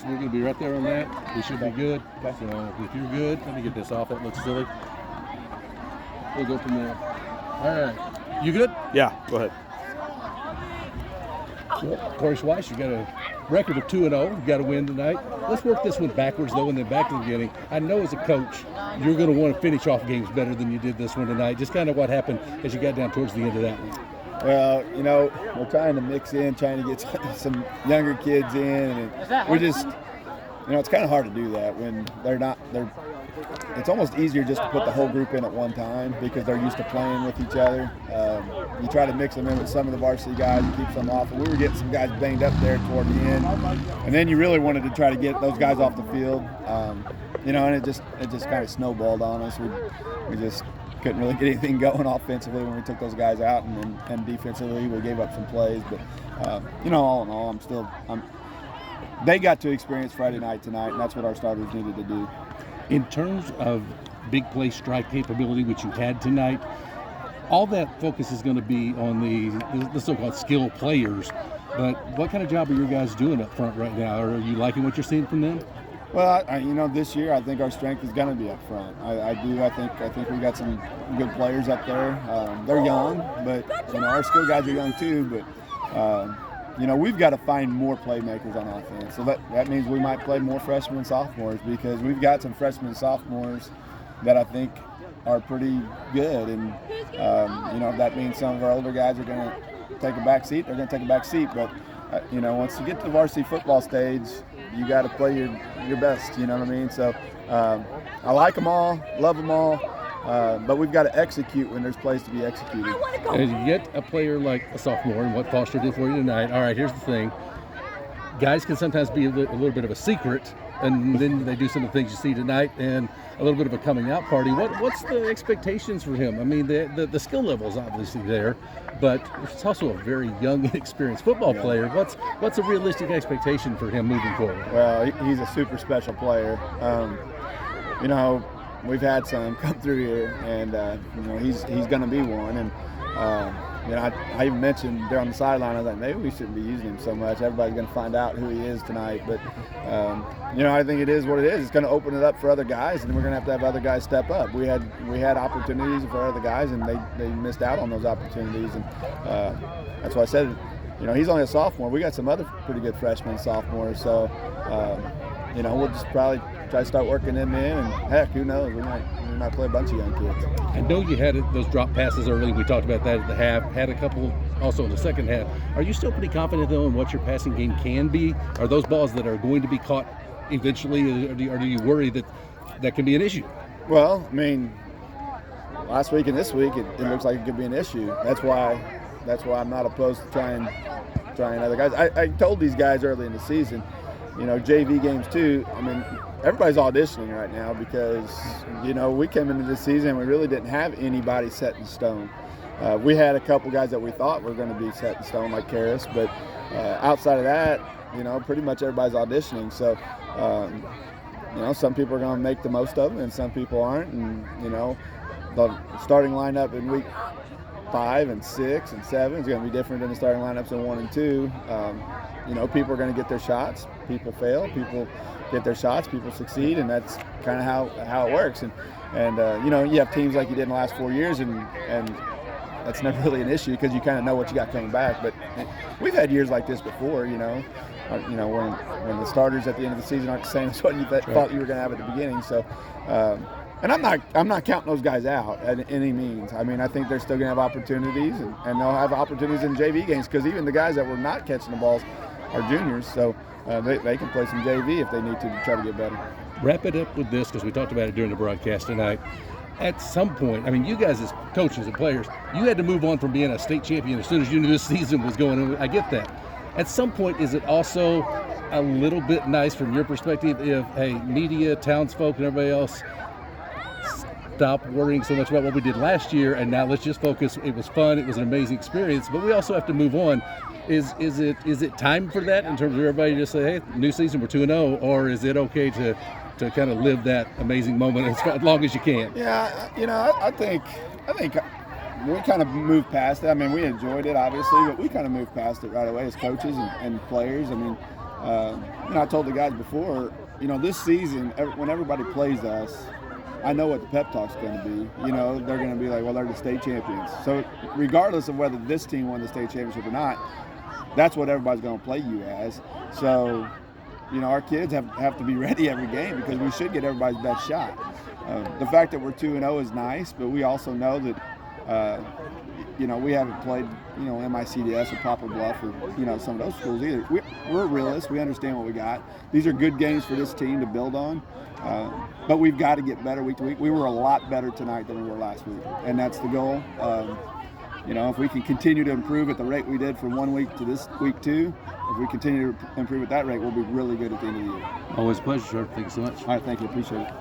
We're going to be right there on that. We should be good. So if you're good, let me get this off. That looks silly. We'll go from there. All right. You good? Yeah, go ahead. Well, Kory Schweiss, you got a record of 2-0. You got to win tonight. Let's work this one backwards, though, and then back to the beginning. I know as a coach, you're going to want to finish off games better than you did this one tonight. Just kind of what happened as you got down towards the end of that one. Well, we're trying to mix in, trying to get some younger kids in, and we just, it's kind of hard to do that when it's almost easier just to put the whole group in at one time because they're used to playing with each other. You try to mix them in with some of the varsity guys and keep some off, and we were getting some guys banged up there toward the end, and then you really wanted to try to get those guys off the field, and it just kind of snowballed on us. We just couldn't really get anything going offensively when we took those guys out, and defensively we gave up some plays. But all in all, they got to experience Friday night tonight, and that's what our starters needed to do. In terms of big play strike capability, which you had tonight, all that focus is going to be on the so-called skill players. But what kind of job are your guys doing up front right now? Are you liking what you're seeing from them? Well, this year I think our strength is going to be up front. I think we got some good players up there. They're young, but our skill guys are young too. But we've got to find more playmakers on offense. So that means we might play more freshmen and sophomores because we've got some freshmen and sophomores that I think are pretty good. And if that means some of our older guys are going to take a back seat, they're going to take a back seat. But once you get to the varsity football stage, you got to play your best, you know what I mean? So I like them all, love them all, but we've got to execute when there's plays to be executed. As you get a player like a sophomore and what Foster did for you tonight, all right, here's the thing. Guys can sometimes be a little bit of a secret, and then they do some of the things you see tonight and a little bit of a coming out party. What's the expectations for him? I mean, the skill level is obviously there, but it's also a very young, inexperienced football player. What's a realistic expectation for him moving forward? Well, he's a super special player. We've had some come through here, and he's going to be one. And I even mentioned there on the sideline, I was like, maybe we shouldn't be using him so much. Everybody's going to find out who he is tonight. But I think it is what it is. It's going to open it up for other guys, and we're going to have other guys step up. We had opportunities for other guys, and they missed out on those opportunities. And that's why I said, he's only a sophomore. We got some other pretty good freshmen and sophomores. So, we'll just probably try to start working them in, and heck, who knows? We might play a bunch of young kids. I know you had those drop passes early. We talked about that at the half. Had a couple also in the second half. Are you still pretty confident, though, in what your passing game can be? Are those balls that are going to be caught eventually, or do you worry that can be an issue? Well, I mean, last week and this week, it looks like it could be an issue. That's why I'm not opposed to trying other guys. I told these guys early in the season, JV games too. I mean, everybody's auditioning right now because, we came into this season and we really didn't have anybody set in stone. We had a couple guys that we thought were going to be set in stone, like Karras, but outside of that, pretty much everybody's auditioning. So, some people are going to make the most of it and some people aren't. And, the starting lineup in week 5 and 6 and 7 is going to be different than the starting lineups in 1 and 2. People are going to get their shots. People fail. People get their shots. People succeed, and that's kind of how it works. And you have teams like you did in the last 4 years, and that's never really an issue because you kind of know what you got coming back. But we've had years like this before. When the starters at the end of the season aren't the same as what you thought you were going to have at the beginning. So. And I'm not counting those guys out at any means. I mean, I think they're still going to have opportunities, and they'll have opportunities in JV games because even the guys that were not catching the balls are juniors, so they can play some JV if they need to try to get better. Wrap it up with this because we talked about it during the broadcast tonight. At some point, I mean, you guys as coaches and players, you had to move on from being a state champion as soon as you knew this season was going on. I get that. At some point, is it also a little bit nice from your perspective if, hey, media, townsfolk, and everybody else – stop worrying so much about what we did last year, and now let's just focus. It was fun. It was an amazing experience, but we also have to move on. Is it time for that in terms of everybody just say, hey, new season, we're 2-0, or is it okay to kind of live that amazing moment as long as you can? Yeah, I think we kind of moved past it. I mean, we enjoyed it obviously, but we kind of moved past it right away as coaches and players. I mean, I told the guys before, this season, when everybody plays us, I know what the pep talk's going to be. They're going to be like, well, they're the state champions. So regardless of whether this team won the state championship or not, that's what everybody's going to play you as. So, our kids have to be ready every game because we should get everybody's best shot. The fact that we're 2-0 is nice, but we also know that, we haven't played, MICDS or Poplar Bluff or, some of those schools either. We're realists. We understand what we got. These are good games for this team to build on, but we've got to get better week to week. We were a lot better tonight than we were last week, and that's the goal. If we can continue to improve at the rate we did from 1 week to this week 2, if we continue to improve at that rate, we'll be really good at the end of the year. Always a pleasure, sir. Thank you so much. All right, thank you. Appreciate it.